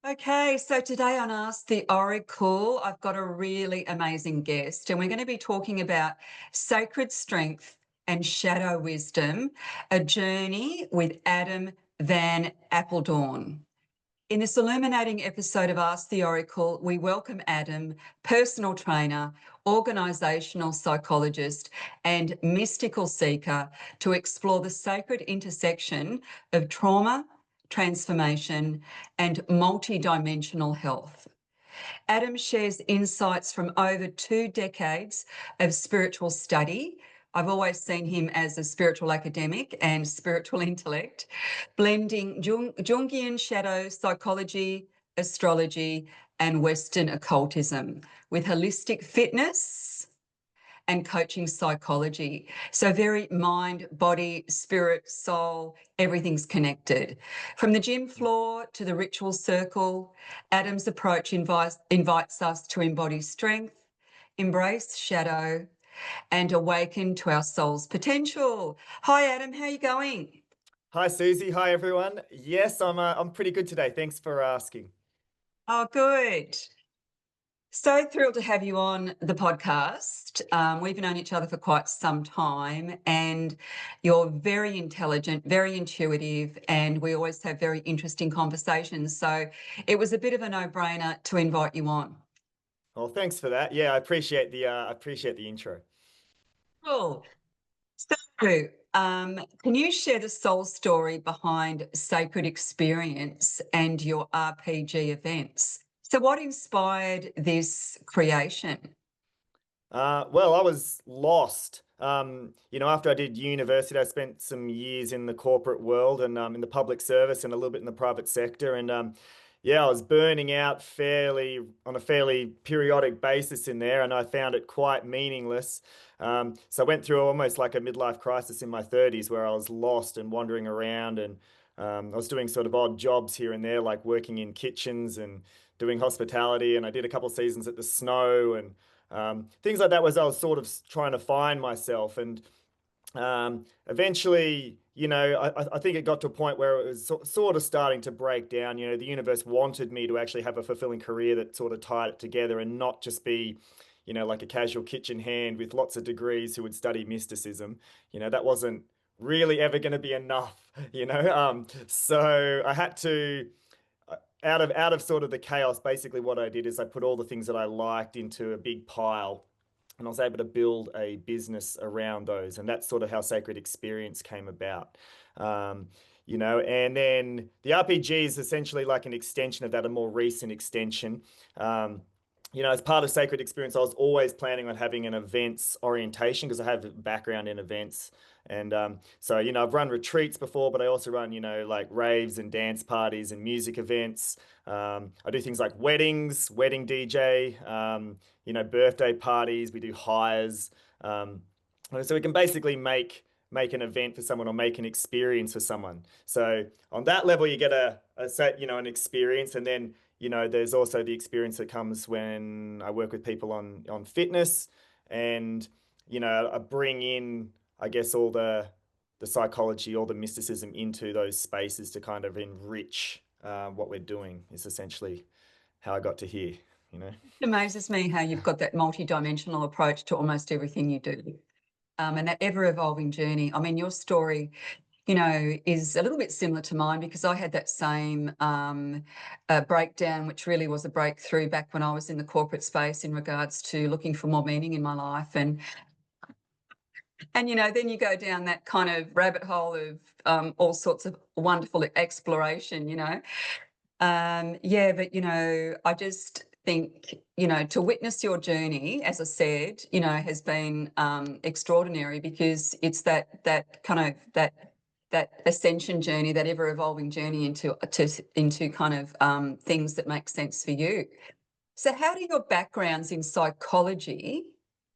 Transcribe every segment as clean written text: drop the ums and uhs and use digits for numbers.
Okay, so today on Ask the Oracle, I've got a really amazing guest, and we're going to be talking about sacred strength and shadow wisdom, a journey with Adam van Apeldoorn. In this illuminating episode of Ask the Oracle, we welcome Adam, personal trainer, organisational psychologist, and mystical seeker, to explore the sacred intersection of trauma, transformation, and multidimensional health. Adam shares insights from over 2 decades of spiritual study. I've always seen him as a spiritual academic and spiritual intellect, blending Jungian shadow psychology, astrology, and Western occultism with holistic fitness and coaching psychology. So very mind, body, spirit, soul, everything's connected. From the gym floor to the ritual circle, Adam's approach invites us to embody strength, embrace shadow, and awaken to our soul's potential. Hi, Adam. How are you going? Hi, Suzy. Hi, everyone. Yes, I'm pretty good today. Thanks for asking. Oh, good. So thrilled to have you on the podcast. We've known each other for quite some time, and you're very intelligent, very intuitive, and we always have very interesting conversations. So it was a bit of a no-brainer to invite you on. Well, thanks for that. Yeah, I appreciate the intro. Cool. So, can you share the soul story behind Sacred Experience and your RPG events? So, what inspired this creation? Well, I was lost. After I did university, I spent some years in the corporate world and in the public service and a little bit in the private sector. And yeah, I was burning out on a fairly periodic basis in there, and I found it quite meaningless. So I went through almost like a midlife crisis in my 30s where I was lost and wandering around, and I was doing sort of odd jobs here and there, like working in kitchens and doing hospitality, and I did a couple seasons at the Snow and things like that. Was I was sort of trying to find myself, and eventually, I think it got to a point where it was sort of starting to break down. The universe wanted me to actually have a fulfilling career that sort of tied it together and not just be, like a casual kitchen hand with lots of degrees who would study mysticism. That wasn't really ever going to be enough, so I had to out of sort of the chaos. Basically what I did is I put all the things that I liked into a big pile, and I was able to build a business around those, and that's sort of how Sacred Experience came about. And then the RPG is essentially like an extension of that, a more recent extension. As part of Sacred Experience, I was always planning on having an events orientation because I have a background in events. And so, I've run retreats before, but I also run, like raves and dance parties and music events. I do things like weddings, wedding DJ, birthday parties. We do hires. So we can basically make an event for someone or make an experience for someone. So on that level, you get a set, an experience, and then there's also the experience that comes when I work with people on fitness, and I bring in, I guess, all the psychology, all the mysticism into those spaces to kind of enrich what we're doing. Is essentially how I got to here. It amazes me how you've got that multi-dimensional approach to almost everything you do. And that ever-evolving journey. I mean, your story, is a little bit similar to mine because I had that same breakdown, which really was a breakthrough back when I was in the corporate space in regards to looking for more meaning in my life. And then you go down that kind of rabbit hole of all sorts of wonderful exploration. Yeah, but I just think, to witness your journey, as I said, has been extraordinary because it's that kind of that ascension journey, that ever evolving journey into kind of things that make sense for you. So how do your backgrounds in psychology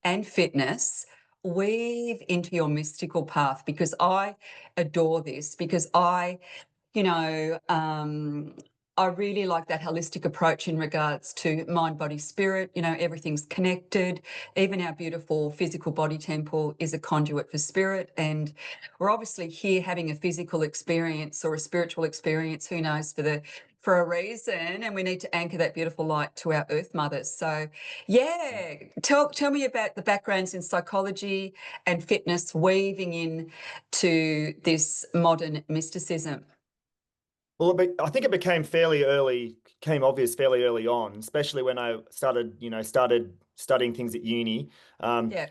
and fitness weave into your mystical path? Because I adore this, because you know, um, I really like that holistic approach in regards to mind, body, spirit. Everything's connected. Even our beautiful physical body temple is a conduit for spirit. And we're obviously here having a physical experience or a spiritual experience, who knows, for for a reason, and we need to anchor that beautiful light to our earth mothers. So yeah, tell me about the backgrounds in psychology and fitness weaving in to this modern mysticism. Well, I think it became obvious fairly early on, especially when I started studying things at uni. Yeah,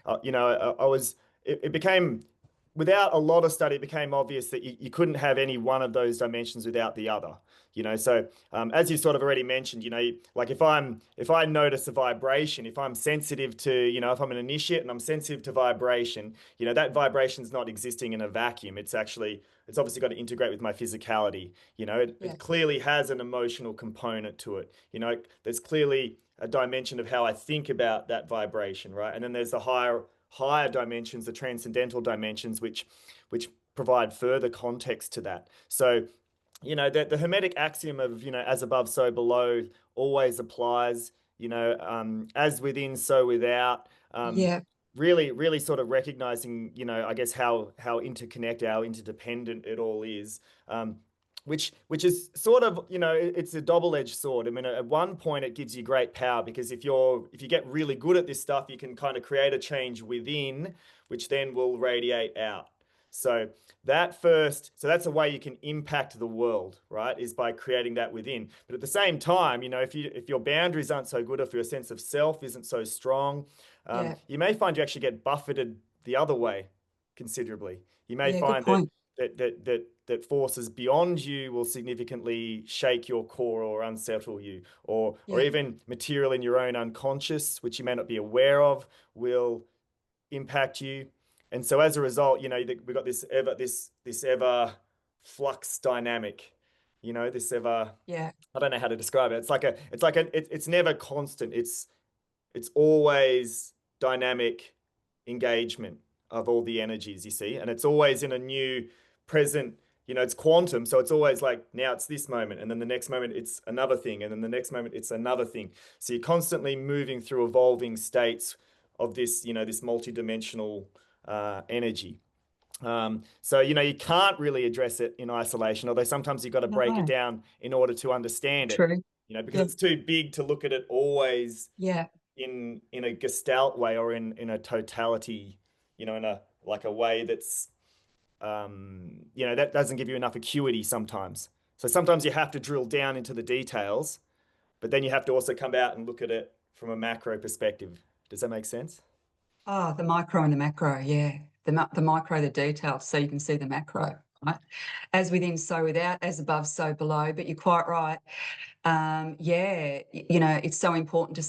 It became, without a lot of study, it became obvious that you couldn't have any one of those dimensions without the other. So as you sort of already mentioned, like if I notice a vibration, if I'm sensitive to, if I'm an initiate and I'm sensitive to vibration, that vibration's not existing in a vacuum. It's obviously got to integrate with my physicality. yeah, It clearly has an emotional component to it. There's clearly a dimension of how I think about that vibration, right? And then there's the higher dimensions, the transcendental dimensions, which provide further context to that. So, the Hermetic axiom of, as above, so below always applies, as within, so without. yeah, Really, really sort of recognizing, I guess how interconnected, how interdependent it all is. Which is sort of, it's a double-edged sword. I mean, at one point it gives you great power because if you get really good at this stuff, you can kind of create a change within, which then will radiate out. So that's a way you can impact the world, right? Is by creating that within. But at the same time, if your boundaries aren't so good, if your sense of self isn't so strong, yeah, you may find you actually get buffeted the other way considerably. You may yeah. Good find that point. forces beyond you will significantly shake your core or unsettle you, or Yeah. even material in your own unconscious, which you may not be aware of, will impact you. And so as a result, we've got this ever flux dynamic, this ever, Yeah. I don't know how to describe it. It's never constant. It's always dynamic engagement of all the energies, you see, and it's always in a new present. It's quantum, so it's always like now it's this moment, and then the next moment it's another thing, and then the next moment it's another thing. So you're constantly moving through evolving states of this multidimensional energy. So you can't really address it in isolation, although sometimes you've got to break it No. down in order to understand it. True. Because Yeah. it's too big to look at it always Yeah. in a gestalt way or in a totality, in a way that's that doesn't give you enough acuity sometimes. So sometimes you have to drill down into the details, but then you have to also come out and look at it from a macro perspective. Does that make sense? Oh, the micro and the macro. Yeah. The micro, the detail, so you can see the macro, right? As within, so without, as above, so below. But you're quite right. Yeah, it's so important to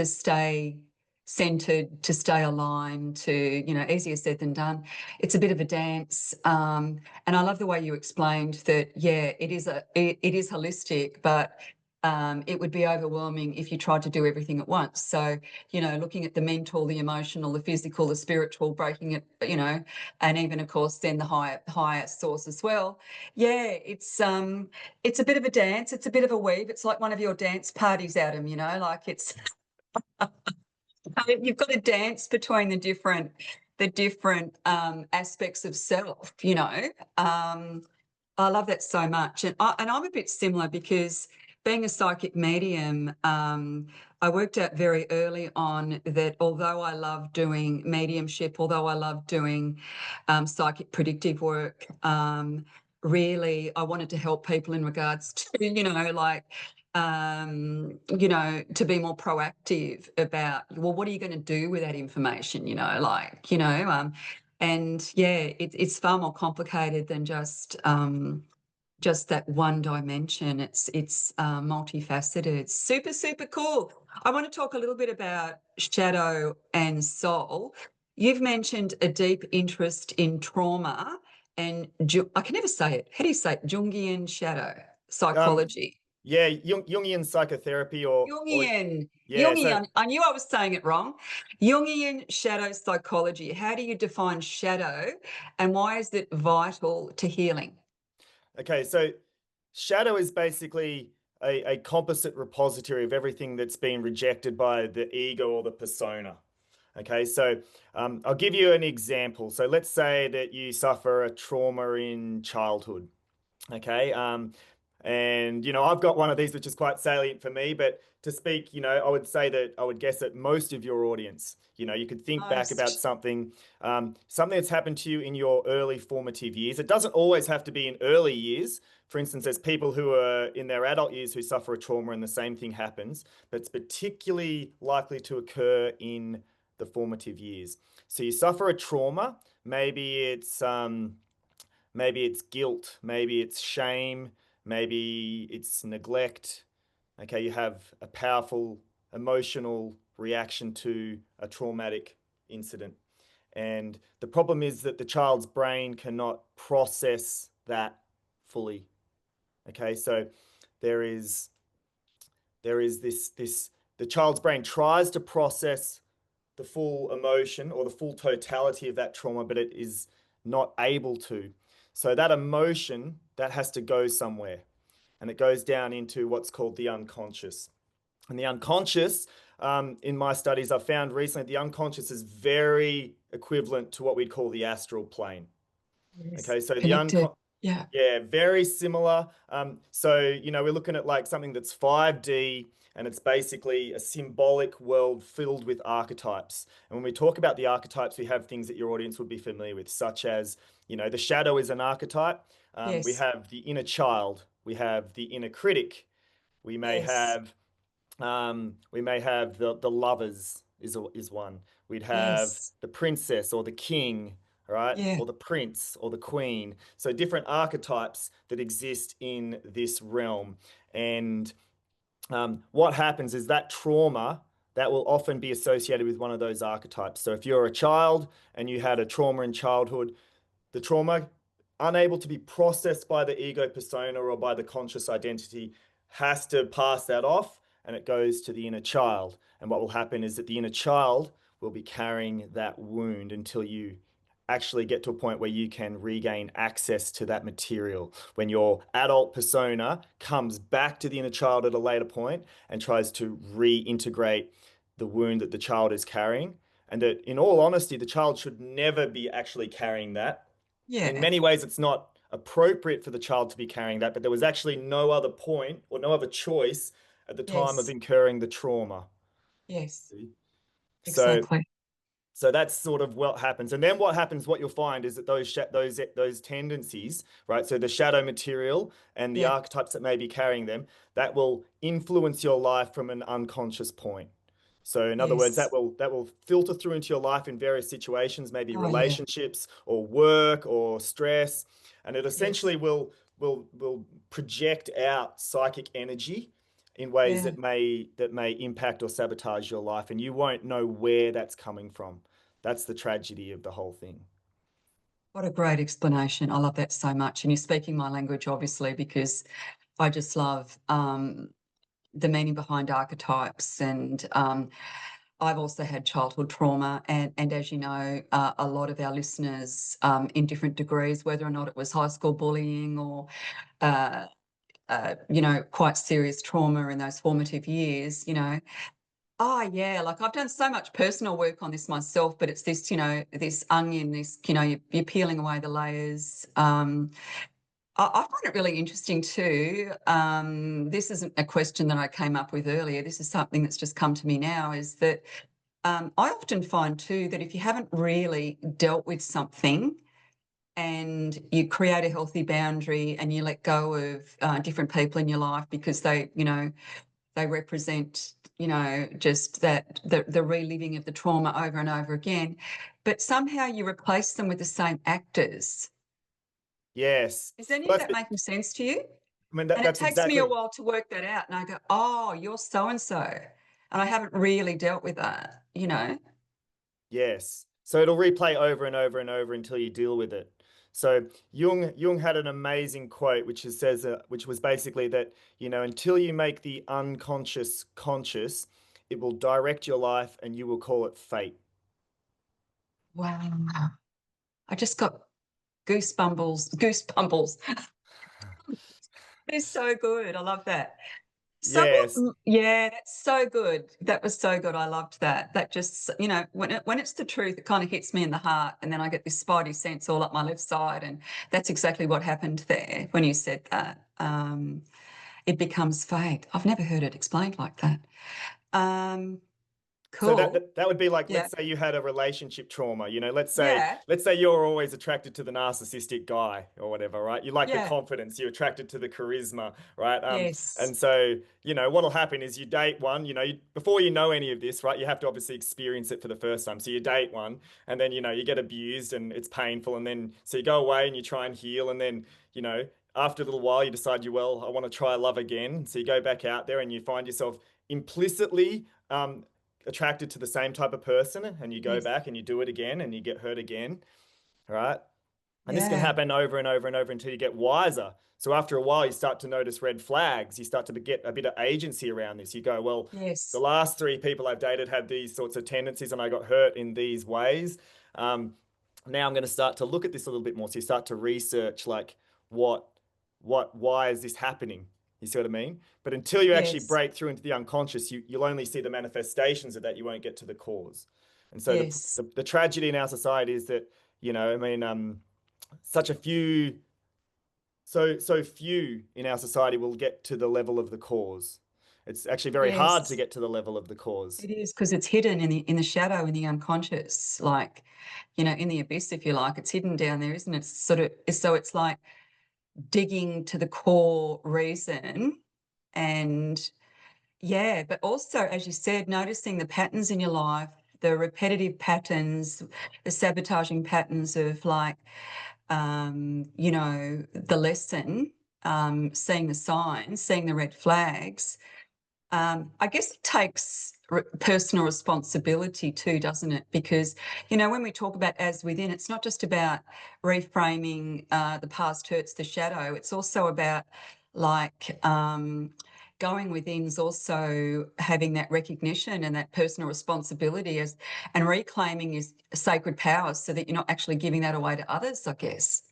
stay centered, to stay aligned, to, easier said than done. It's a bit of a dance. And I love the way you explained that, yeah, it is holistic, but it would be overwhelming if you tried to do everything at once. So, looking at the mental, the emotional, the physical, the spiritual, breaking it, and even of course then the higher source as well. Yeah, it's a bit of a dance, it's a bit of a weave. It's like one of your dance parties, Adam, like it's you've got to dance between the different aspects of self. I love that so much. And I'm a bit similar because being a psychic medium, I worked out very early on that although I love doing mediumship, although I love doing psychic predictive work, really I wanted to help people in regards to, to be more proactive about, well, what are you going to do with that information? And yeah, it's far more complicated than just that one dimension. It's multifaceted. Super, super cool. I want to talk a little bit about shadow and soul. You've mentioned a deep interest in trauma and I can never say it. How do you say it? Jungian shadow Um, psychology. yeah, Jungian psychotherapy or Jungian. yeah, so Jungian. I knew I was saying it wrong. Jungian shadow psychology. How do you define shadow and why is it vital to healing? okay, so shadow is basically a composite repository of everything that's been rejected by the ego or the persona. Okay, so I'll give you an example. So let's say that you suffer a trauma in childhood. Okay, And, I've got one of these which is quite salient for me, but to speak, I would say that I would guess that most of your audience, you could think back about Most. something that's happened to you in your early formative years. It doesn't always have to be in early years. For instance, there's people who are in their adult years who suffer a trauma and the same thing happens, but it's particularly likely to occur in the formative years. So you suffer a trauma, maybe it's guilt, maybe it's shame, maybe it's neglect. Okay, you have a powerful emotional reaction to a traumatic incident. And the problem is that the child's brain cannot process that fully. Okay, so there is this the child's brain tries to process the full emotion or the full totality of that trauma, but it is not able to. So that emotion that has to go somewhere, and it goes down into what's called the unconscious. And the unconscious, in my studies, I've found recently the unconscious is very equivalent to what we'd call the astral plane. Yes. Okay, so the Connected. Yeah. yeah, very similar. So, we're looking at like something that's 5D, and it's basically a symbolic world filled with archetypes. And when we talk about the archetypes, we have things that your audience would be familiar with, such as, the shadow is an archetype. We Yes. have the inner child, we have the inner critic, we may Yes. have the lovers is one. We'd have Yes. the princess or the king, right? Yeah. Or the prince or the queen. So different archetypes that exist in this realm. And what happens is that trauma that will often be associated with one of those archetypes. So if you're a child and you had a trauma in childhood, the trauma, unable to be processed by the ego persona or by the conscious identity, has to pass that off, and it goes to the inner child. And what will happen is that the inner child will be carrying that wound until you actually get to a point where you can regain access to that material. When your adult persona comes back to the inner child at a later point and tries to reintegrate the wound that the child is carrying. And that, in all honesty, the child should never be actually carrying that. In Yeah. many ways, it's not appropriate for the child to be carrying that, but there was actually no other point or no other choice at the time of Yes. incurring the trauma. Yes. So Exactly. so that's sort of what happens. And then what happens, what you'll find is that those tendencies, right? So the shadow material and the Yeah. archetypes that may be carrying them, that will influence your life from an unconscious point. So in other words, Yes. that will filter through into your life in various situations, maybe Oh, yeah. relationships or work or stress, and it Yes. essentially will project out psychic energy in ways Yeah. that may impact or sabotage your life, and you won't know where that's coming from. That's the tragedy of the whole thing. What a great explanation. I love that so much. And you're speaking my language, obviously, because I just love the meaning behind archetypes. And I've also had childhood trauma. And as you know, a lot of our listeners in different degrees, whether or not it was high school bullying or, quite serious trauma in those formative years, oh, yeah. Like I've done so much personal work on this myself, but it's this, this onion, this, you're peeling away the layers. I find it really interesting too. This isn't a question that I came up with earlier. This is something that's just come to me now is that I often find too that if you haven't really dealt with something and you create a healthy boundary and you let go of different people in your life because they represent, just that the reliving of the trauma over and over again, but somehow you replace them with the same actors. Yes. Is any Well, of that making sense to you? I mean, And it that's takes me a exactly. while to work that out. And I go, oh, you're so and so. And I haven't really dealt with that. Yes. So it'll replay over and over and over until you deal with it. So Jung had an amazing quote, which was basically that, until you make the unconscious conscious, it will direct your life and you will call it fate. Wow. I just got goosebumbles. Goosebumbles. It's so good. I love that. So Yes. yeah, that's so good. That was so good. I loved that. That just, when it's the truth, it kind of hits me in the heart, and then I get this spidey sense all up my left side, and that's exactly what happened there when you said that. It becomes fate. I've never heard it explained like that. Um, So cool. that would be like, Yeah. let's say you had a relationship trauma, Yeah. let's say you're always attracted to the narcissistic guy or whatever, right? You like the Yeah. confidence, you're attracted to the charisma, right? Yes. And so, what'll happen is you date one, before you know any of this, right? You have to obviously experience it for the first time. So you date one, and then, you get abused and it's painful, and then so you go away and you try and heal, and then, after a little while you decide I want to try love again. So you go back out there and you find yourself implicitly attracted to the same type of person, and you go Yes. back and you do it again and you get hurt again, right? And this can Yeah. happen over and over and over until you get wiser. So after a while, you start to notice red flags. You start to get a bit of agency around this. You go, well, the Yes. last three people I've dated had these sorts of tendencies and I got hurt in these ways. Um, Now I'm going to start to look at this a little bit more. So you start to research like what, why is this happening? You see what I mean? But until you actually Yes. break through into the unconscious, you'll only see the manifestations of that. You won't get to the cause. And so Yes. the tragedy in our society is that, such a few, so few in our society will get to the level of the cause. It's actually very hard to Yes. get to the level of the cause. It is because it's hidden in the shadow, in the unconscious, like, in the abyss, if you like. It's hidden down there, isn't it? It's like digging to the core reason, and yeah, but also, as you said, noticing the patterns in your life, the repetitive patterns, the sabotaging patterns of like, the lesson, seeing the signs, seeing the red flags. I guess it takes personal responsibility too, doesn't it? Because, when we talk about as within, it's not just about reframing the past hurts the shadow. It's also about like going within is also having that recognition and that personal responsibility and reclaiming your sacred powers so that you're not actually giving that away to others, I guess.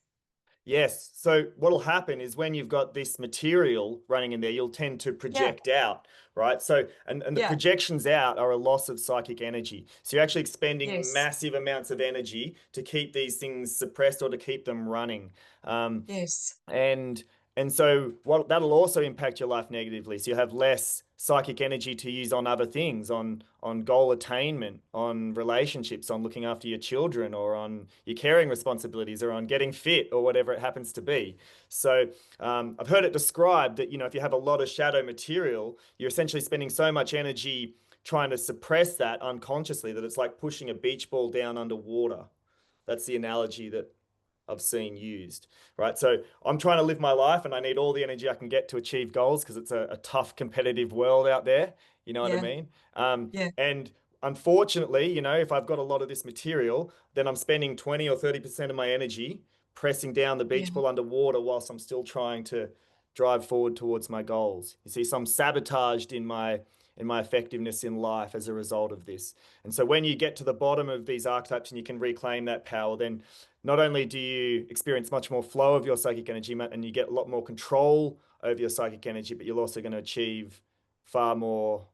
Yes. So what'll happen is when you've got this material running in there, you'll tend to Yeah, project out, right? So and the yeah, projections out are a loss of psychic energy. So you're actually expending yes, massive amounts of energy to keep these things suppressed or to keep them running. Um, yes, and and so what that'll also impact your life negatively. So you have less psychic energy to use on other things, on goal attainment, on relationships, on looking after your children, or on your caring responsibilities, or on getting fit, or whatever it happens to be. So I've heard it described that if you have a lot of shadow material, you're essentially spending so much energy trying to suppress that unconsciously that it's like pushing a beach ball down underwater. That's the analogy that I've seen used, right? So I'm trying to live my life and I need all the energy I can get to achieve goals because it's a tough competitive world out there. You know what I yeah, mean? yeah, And unfortunately, if I've got a lot of this material, then I'm spending 20 or 30% of my energy pressing down the beach yeah, ball underwater whilst I'm still trying to drive forward towards my goals. You see, so I'm sabotaged in my effectiveness in life as a result of this. And so when you get to the bottom of these archetypes and you can reclaim that power, then not only do you experience much more flow of your psychic energy and you get a lot more control over your psychic energy, but you're also going to achieve far more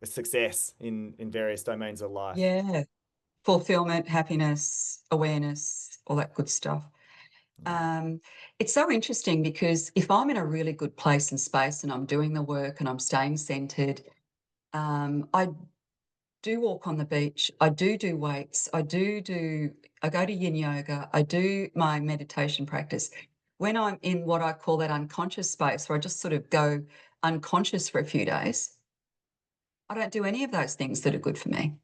success in various domains of life. yeah. Fulfillment, happiness, awareness, all that good stuff. Yeah. Um, it's so interesting because if I'm in a really good place and space and I'm doing the work and I'm staying centered, I do walk on the beach. I do weights. I go to yin yoga. I do my meditation practice. When I'm in what I call that unconscious space where I just sort of go unconscious for a few days, I don't do any of those things that are good for me.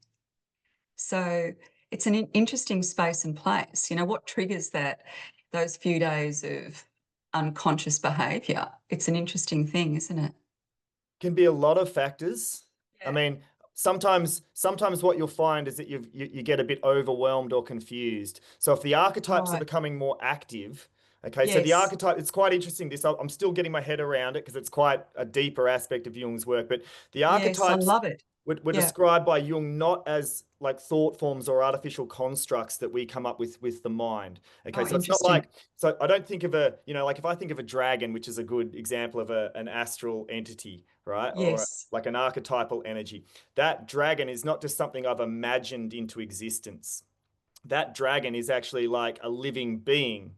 So it's an interesting space and place. What triggers those few days of unconscious behavior? It's an interesting thing, isn't it? Can be a lot of factors. I Yeah. mean, sometimes what you'll find is that you get a bit overwhelmed or confused. So if the archetypes are Right. becoming more active, Okay, so the Yes. archetype, it's quite interesting. I'm still getting my head around it because it's quite a deeper aspect of Jung's work. But the Yes. I archetypes love it. were Yeah. described by Jung not as like thought forms or artificial constructs that we come up with the mind. Okay, Oh, so it's not interesting. like, so I don't think of a, like if I think of a dragon, which is a good example of an astral entity, right? Or Yes. like an archetypal energy. That dragon is not just something I've imagined into existence. That dragon is actually like a living being.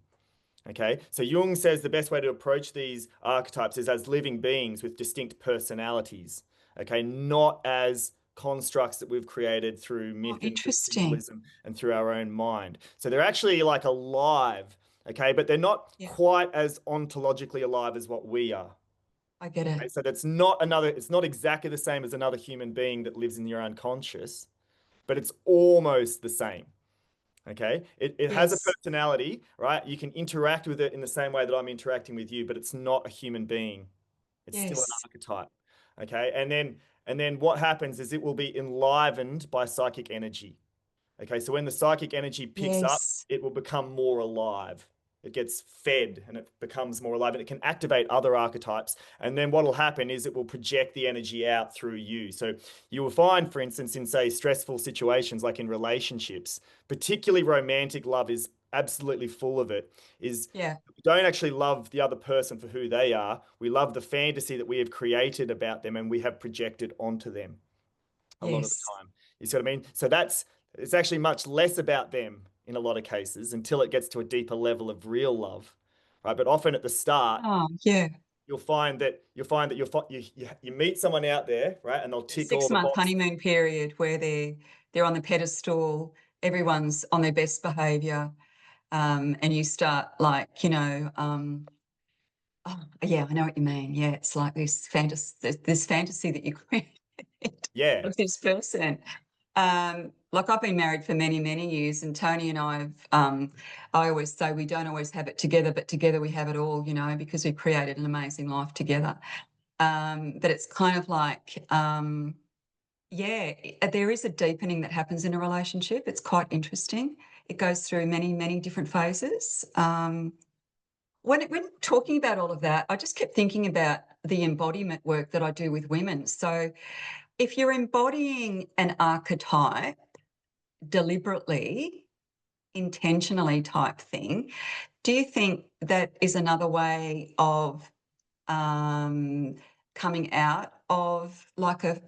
Okay, so Jung says the best way to approach these archetypes is as living beings with distinct personalities. Okay, not as constructs that we've created through Oh, myth and through interesting. symbolism and through our own mind. So they're actually like alive, okay, but they're not Yeah. quite as ontologically alive as what we are. I get it. Okay, so that's not another, it's not exactly the same as another human being that lives in your unconscious, but it's almost the same. Okay. It has a Yes. personality, right? You can interact with it in the same way that I'm interacting with you, but it's not a human being. It's still an Yes. archetype. Okay. And then what happens is it will be enlivened by psychic energy. Okay, so when the psychic energy picks up, Yes. it will become more alive. It gets fed and it becomes more alive and it can activate other archetypes. And then what will happen is it will project the energy out through you. So you will find, for instance, in say stressful situations like in relationships, particularly romantic love is absolutely full of it, is Yeah. we don't actually love the other person for who they are. We love the fantasy that we have created about them and we have projected onto them a lot of the Yes. time. You see what I mean? So it's actually much less about them in a lot of cases until it gets to a deeper level of real love, right? But often at the start, Oh, yeah. you meet someone out there, right, and they'll The tick all the 6 month boxes. honeymoon period where they're on the pedestal, everyone's on their best behavior, and you start like, oh, yeah, I know what you mean. Yeah, it's like this fantasy that you create Yeah, of this person. Like I've been married for many, many years, and Tony and I always say we don't always have it together, but together we have it all, because we created an amazing life together. But it's kind of like, yeah, there is a deepening that happens in a relationship. It's quite interesting. It goes through many, many different phases. When talking about all of that, I just kept thinking about the embodiment work that I do with women. So if you're embodying an archetype deliberately, intentionally type thing, do you think that is another way of um, coming out of like a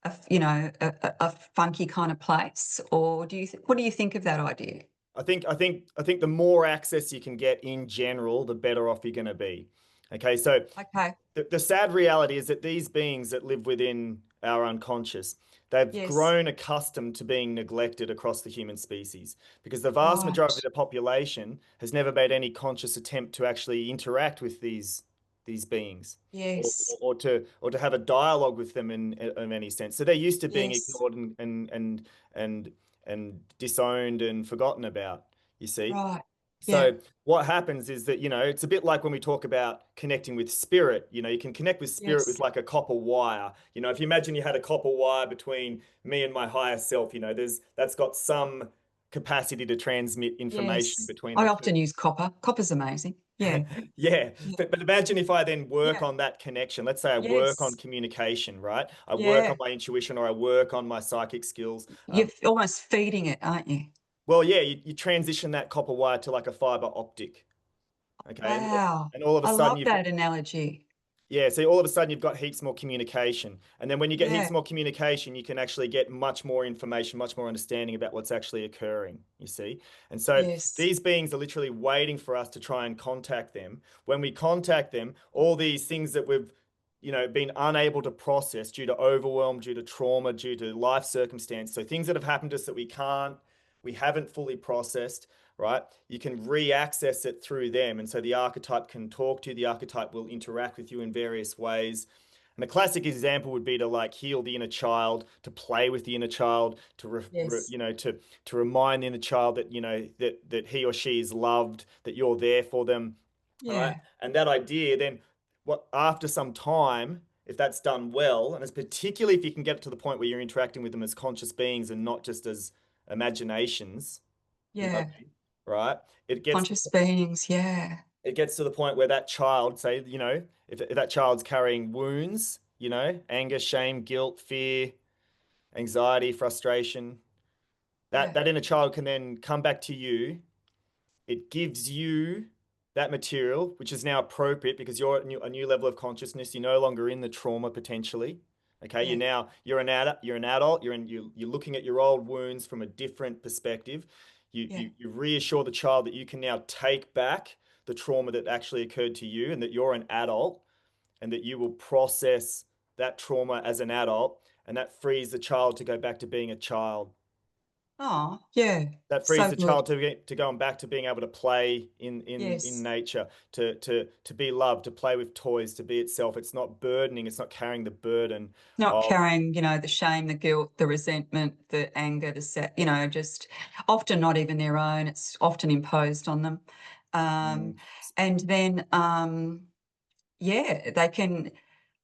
a funky kind of place, or what do you think of that idea? I think the more access you can get in general, the better off you're going to be. Okay, so Okay. the sad reality is that these beings that live within our unconscious, they've Yes. grown accustomed to being neglected across the human species because the vast majority of Right. the population has never made any conscious attempt to actually interact with these beings or, Yes. or to have a dialogue with them in any sense. So they're used to being Yes. ignored and and disowned and forgotten about, you see. Right. Yeah. So what happens is that, it's a bit like when we talk about connecting with spirit, you can connect with spirit with Yes. like a copper wire. If you imagine you had a copper wire between me and my higher self, that's got some capacity to transmit information Yes. between I the two. often use copper. Copper's amazing. Yeah. Yeah, Yeah. but imagine if I then work Yeah. on that connection. Let's say I work on Yes. communication, right? I work on Yeah. my intuition or I work on my psychic skills. You're almost feeding it, aren't you? Well, yeah, you transition that copper wire to like a fiber optic. Okay. And, Wow. and all of a I sudden love you've got, that analogy. yeah, so all of a sudden you've got heaps more communication. And then when you get heaps Yeah. more communication, you can actually get much more information, much more understanding about what's actually occurring, you see? And so Yes. these beings are literally waiting for us to try and contact them. When we contact them, all these things that we've been unable to process due to overwhelm, due to trauma, due to life circumstance. So things that have happened to us that we haven't fully processed, right? You can re-access it through them. And so the archetype can talk to you, the archetype will interact with you in various ways. And a classic example would be to like heal the inner child, to play with the inner child, Yes. to remind the inner child that that he or she is loved, that you're there for them. All right. Yeah. And that idea then what after some time, if that's done well, and it's particularly if you can get it to the point where you're interacting with them as conscious beings and not just as imaginations, you know what Yeah. I mean? right? It gets to Conscious beings, yeah. it gets to the point where that child, say, if that child's carrying wounds, anger, shame, guilt, fear, anxiety, frustration, that Yeah. that inner child can then come back to you. It gives you that material, which is now appropriate because you're at a new level of consciousness. You're no longer in the trauma potentially. Okay, Yeah. you're an adult. You're an adult. You're looking at your old wounds from a different perspective. You, Yeah. you you reassure the child that you can now take back the trauma that actually occurred to you, and that you're an adult, and that you will process that trauma as an adult, and that frees the child to go back to being a child. Oh, yeah. That frees So the good. child to go back to being able to play in Yes. nature, to be loved, to play with toys, to be itself. It's not burdening. It's not carrying the burden Not of. carrying, the shame, the guilt, the resentment, the anger, just often not even their own. It's often imposed on them. Um, Mm, and then, yeah, they can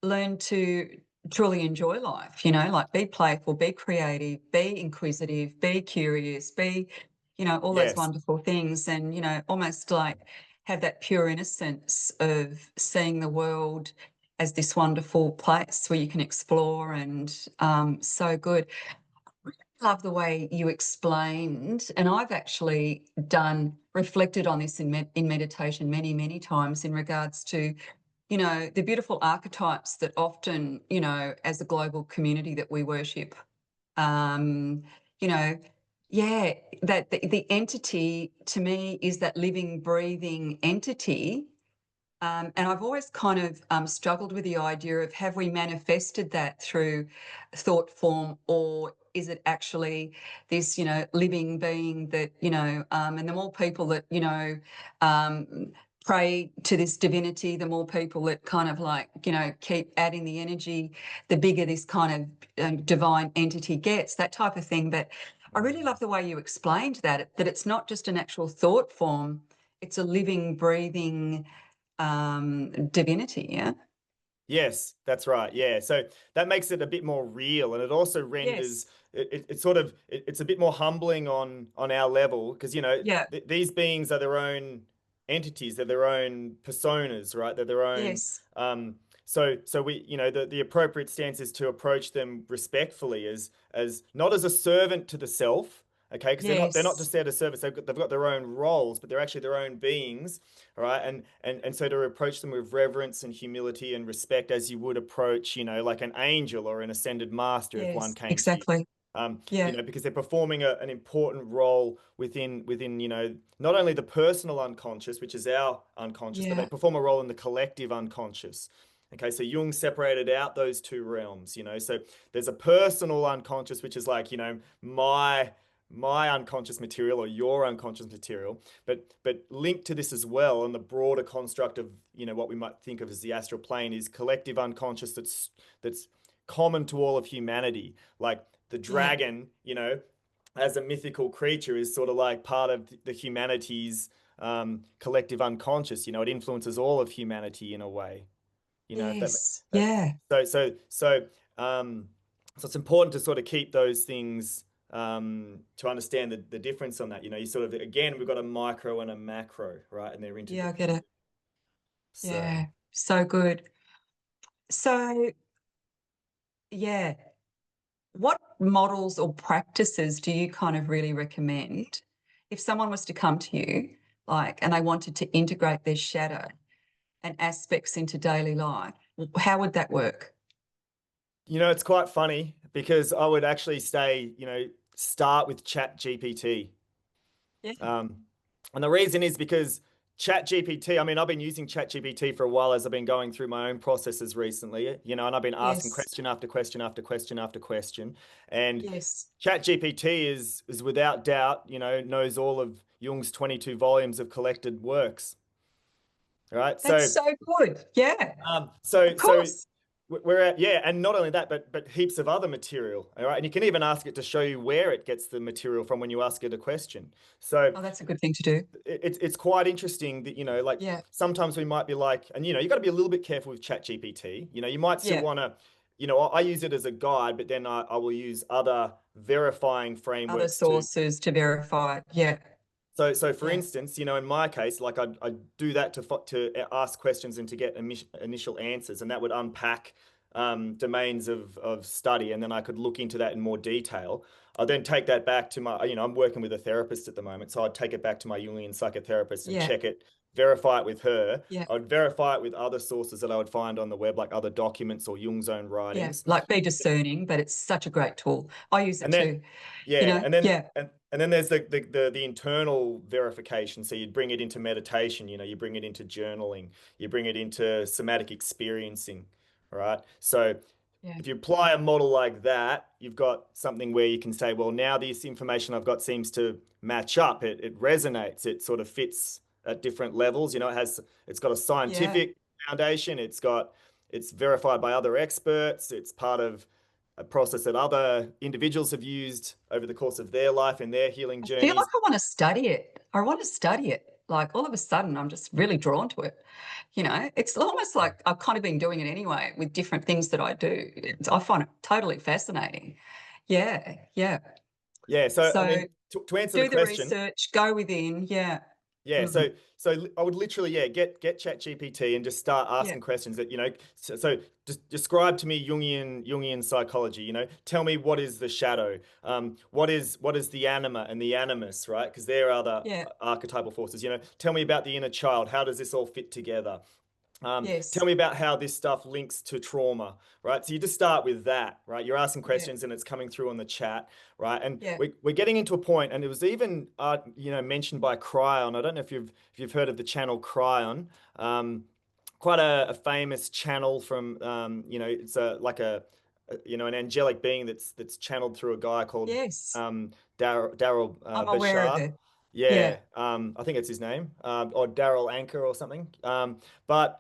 learn to truly enjoy life, like be playful, be creative, be inquisitive, be curious, all those yes. wonderful things, and, almost like have that pure innocence of seeing the world as this wonderful place where you can explore, and so good. Love the way you explained, and I've actually reflected on this in meditation many, many times in regards to the beautiful archetypes that often, as a global community that we worship, um, you know, yeah, that the entity to me is that living, breathing entity. And I've always kind of struggled with the idea of, have we manifested that through thought form, or is it actually this, living being that, and the more people that, pray to this divinity, the more people that kind of like, keep adding the energy, the bigger this kind of divine entity gets, that type of thing. But I really love the way you explained that it's not just an actual thought form, it's a living, breathing divinity. Yeah. Yes, that's right. Yeah. So that makes it a bit more real, and it also renders Yes. it's a bit more humbling on our level, because Yeah. these beings are their own entities, they're their own personas, right? They're their own. Yes. So we, the appropriate stance is to approach them respectfully, as not as a servant to the self. Okay, because they're not Yes. just there to service. They've got their own roles, but they're actually their own beings. All right. And so to approach them with reverence and humility and respect, as you would approach, like an angel or an ascended master if one Yes. came to you. Exactly. Yeah. Because they're performing an important role within, not only the personal unconscious, which is our unconscious, but they Yeah. perform a role in the collective unconscious. Okay, so Jung separated out those two realms, so there's a personal unconscious, which is like, my unconscious material, or your unconscious material, but linked to this as well, and the broader construct of, what we might think of as the astral plane, is collective unconscious that's common to all of humanity. Like the Yeah. dragon, as a mythical creature, is sort of like part of the humanity's collective unconscious. It influences all of humanity in a way. If Yes. that Yeah. um, so it's important to sort of keep those things, to understand the difference on that. You sort of, again, we've got a micro and a macro, right? And they're Yeah. I get it. interdependent. So. Yeah. So good. So, yeah. What models or practices do you kind of really recommend if someone was to come to you, and they wanted to integrate their shadow and aspects into daily life? How would that work? It's quite funny, because I would actually say, start with Chat GPT. Yeah. Um, and the reason is because Chat GPT, I mean, I've been using Chat GPT for a while as I've been going through my own processes recently, and I've been asking Yes. question after question after question after question. And Yes. Chat GPT is without doubt, knows all of Jung's 22 volumes of collected works. Right. That's So, so good. Yeah, um, so, of so course. we're at, yeah, and not only that, but heaps of other material. All right, and you can even ask it to show you where it gets the material from when you ask it a question. So Oh, that's a good thing to do. it's quite interesting that, like, Yeah. sometimes we might be like, and you got to be a little bit careful with Chat GPT. You might still Yeah. want to, I use it as a guide, but then I will use other verifying Other frameworks to. sources to verify it. Yeah. So for Yeah. instance, you know, in my case, like I do that to ask questions and to get initial answers, and that would unpack domains of study, and then I could look into that in more detail. I'll then take that back to my, you know, I'm working with a therapist at the moment, so I'd take it back to my Jungian psychotherapist and Yeah. check it, verify it with her. Yeah. I would verify it with other sources that I would find on the web, like other documents or Jung's own Yeah. writings. Like be discerning, but it's such a great tool. I use it And then, too, yeah, Yeah. and then there's the internal verification. So you'd bring it into meditation, you know, you bring it into journaling, you bring it into somatic experiencing, all right? So Yeah. if you apply a model like that, you've got something where you can say, well, now this information I've got seems to match up. It resonates. It sort of fits at different levels. You know, it's got a Yeah. scientific foundation. It's verified by other experts. It's part of a process that other individuals have used over the course of their life and their healing I feel like journeys. I want to study it. I want to study it. Like all of a sudden, I'm just really drawn to it. It's almost like I've kind of been doing it anyway with different things that I do. I find it totally fascinating. Yeah. Yeah. Yeah. So, I So mean, to answer the do the question, research, go within. Yeah. yeah, Mm. so I would literally, yeah, get ChatGPT and just start Yeah. asking questions that, you know, so just describe to me Jungian psychology, you know, tell me what is the shadow, what is the anima and the animus, right? Because there are the Yeah. archetypal forces, you know, tell me about the inner child, how does this all fit together? Tell Yes. me about how this stuff links to trauma, right? So you just start with that, right? You're asking Yeah. questions and it's coming through on the chat, right? And Yeah. we're getting into a point, and it was even you know, mentioned by Cryon. I don't know if you've heard of the channel Cryon. Quite a famous channel from you know, it's you know, an angelic being that's channeled through a guy called Yes. Daryl I'm aware of Bashar. it. Yeah, Yeah. I think it's his name, or Daryl Anchor or something. But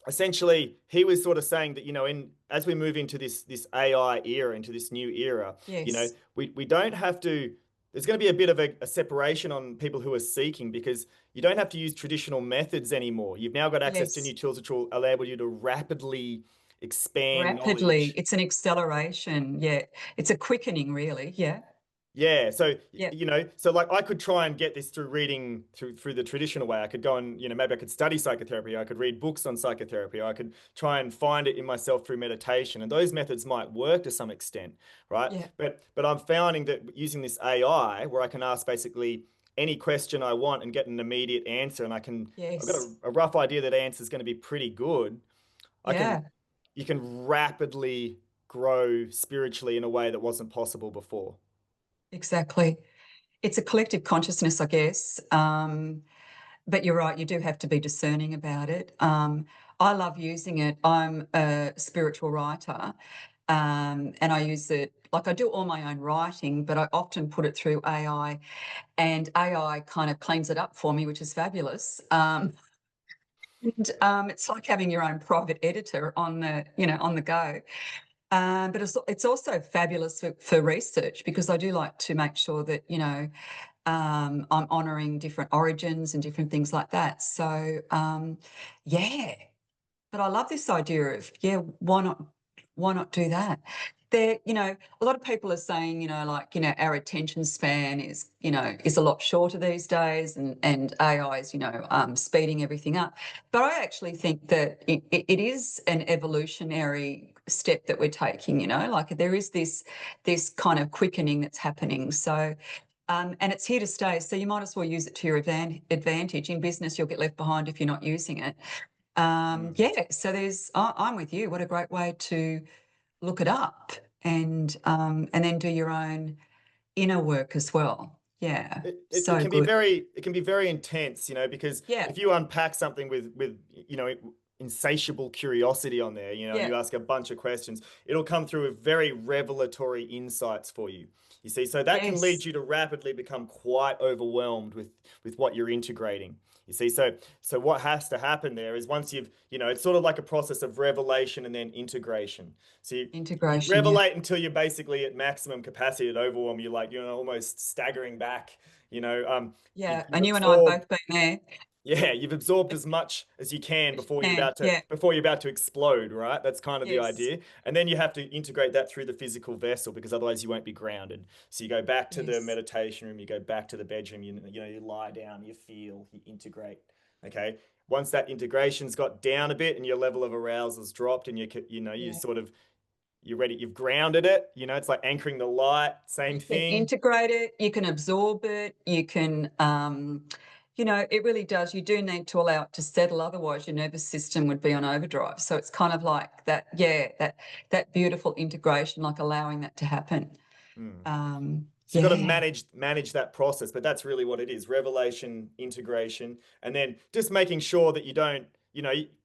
essentially he was sort of saying that, you know, in as we move into this AI era, into this new era, you know, Yes. we don't have to, there's going to be a bit of a separation on people who are seeking, because you don't have to use traditional methods anymore. You've now got access to new Yes. tools which will enable you to rapidly expand Rapidly. knowledge. It's an acceleration. Yeah. It's a quickening, really. Yeah. Yeah, so Yeah. you know, so like I could try and get this through reading through the traditional way. I could go and, you know, maybe I could study psychotherapy. I could read books on psychotherapy. I could try and find it in myself through meditation, and those methods might work to some extent, right? Yeah. But I'm finding that using this AI, where I can ask basically any question I want and get an immediate answer, and I've got Yes. a rough idea that answer is going to be pretty good. I can Yeah. You can rapidly grow spiritually in a way that wasn't possible before. Exactly. It's a collective consciousness, I guess. But you're right, you do have to be discerning about it. I love using it. I'm a spiritual writer, and I use it, like I do all my own writing, but I often put it through AI, and AI kind of cleans it up for me, which is fabulous. And it's like having your own private editor on the go. But it's also fabulous for research, because I do like to make sure that, I'm honouring different origins and different things like that. So, yeah, but I love this idea of, yeah, why not do that? A lot of people are saying, like, our attention span is a lot shorter these days, and AI is, speeding everything up. But I actually think that it is an evolutionary step that we're taking, like there is this kind of quickening that's happening. So and it's here to stay. So you might as well use it to your advantage. In business, you'll get left behind if you're not using it. Mm. Yeah, so I'm with you. What a great way to look it up, and then do your own inner work as well. Yeah, It so can be good. very intense, you know, because Yeah, if you unpack something with you know, insatiable curiosity on there, you know, and yeah, you ask a bunch of questions, it'll come through with very revelatory insights for you. You see, so that can lead yes, you to rapidly become quite overwhelmed with what you're integrating. You see, so what has to happen there is, once you've, you know, it's sort of like a process of revelation and then integration. So you integration. Yeah, revelate until you're basically at maximum capacity at overwhelm. You're like, you know, almost staggering back. You know, yeah. you've And you and I have absorbed. both been there. Yeah, you've absorbed as much as you can Yes, you before can. Yeah. you're about to explode, right? That's kind of the Yes. idea. And then you have to integrate that through the physical vessel because otherwise you won't be grounded. So you go back to the Yes. meditation room, you go back to the bedroom, you lie down, you feel, you integrate. Okay. Once that integration's got down a bit and your level of arousal's dropped and you Yeah. sort of you're ready, you've grounded it, it's like anchoring the light, same You can thing. integrate it, you can absorb it, you can, it really does. You do need to allow it to settle. Otherwise, your nervous system would be on overdrive. So it's kind of like that, yeah, that beautiful integration, like allowing that to happen. Mm. So you've got to Yeah, manage that process, but that's really what it is: revelation, integration, and then just making sure that you don't,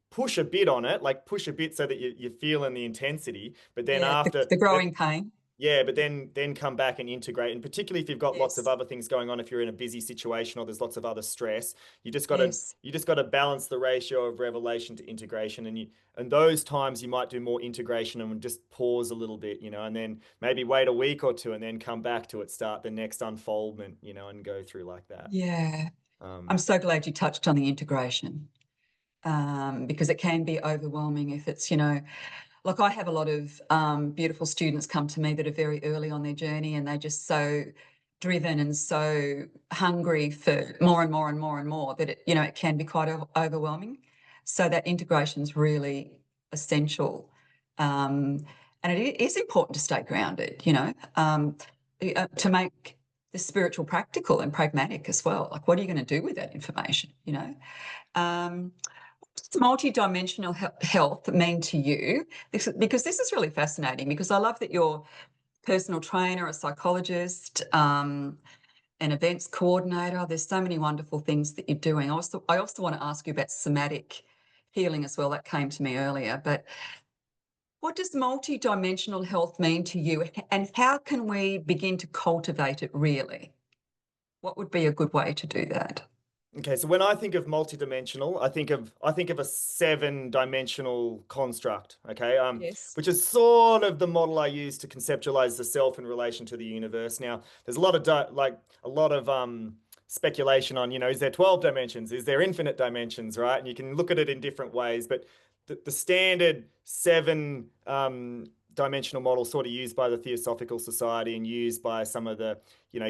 push a bit on it, like push a bit so that you're feeling the intensity. But then yeah, after the that, growing pain. yeah, but then come back and integrate. And particularly if you've got lots of Yes, other things going on, if you're in a busy situation or there's lots of other stress, yes, you just got to balance the ratio of revelation to integration. And those times you might do more integration and just pause a little bit, and then maybe wait a week or two and then come back to it, start the next unfoldment, and go through like that. yeah. I'm Um, so glad you touched on the integration, because it can be overwhelming if it's, like I have a lot of beautiful students come to me that are very early on their journey and they're just so driven and so hungry for more and more and more and more that it can be quite overwhelming. So that integration is really essential. Um, and it is important to stay grounded, to make the spiritual practical and pragmatic as well. Like, what are you going to do with that information? Um, what does multidimensional health mean to you? Because this is really fascinating, because I love that you're a personal trainer, a psychologist, an events coordinator. There's so many wonderful things that you're doing. I also want to ask you about somatic healing as well. That came to me earlier. But what does multidimensional health mean to you? And how can we begin to cultivate it really? What would be a good way to do that? Okay, so when I think of multidimensional, I think of a seven-dimensional construct, okay? Yes. Which is sort of the model I use to conceptualize the self in relation to the universe. Now, there's a lot of speculation on, is there 12 dimensions? Is there infinite dimensions, right? And you can look at it in different ways, but the standard seven dimensional model sort of used by the Theosophical Society and used by some of the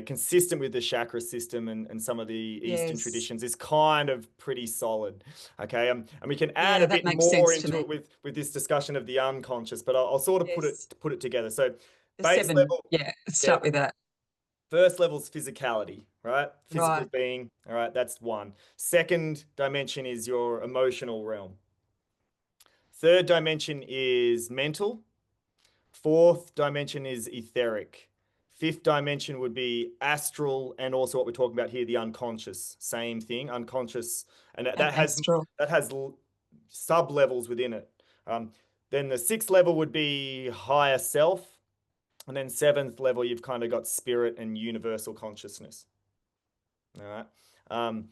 consistent with the chakra system and some of the Eastern Yes. traditions is kind of pretty solid. Okay. And we can add Yeah, a that bit makes more sense to into me. it with this discussion of the unconscious, but I'll sort of Yes. put it together. So The base seven. level, Yeah, let's yeah, start with that. first level is physicality, right? Physical Right. being. All right. That's one. Second dimension is your emotional realm. Third dimension is mental. Fourth dimension is etheric. Fifth dimension would be astral, and also what we're talking about here, the unconscious. Same thing, unconscious, and And astral. that has sub levels within it. Um, then the sixth level would be higher self, and then seventh level you've kind of got spirit and universal consciousness. All right. Um,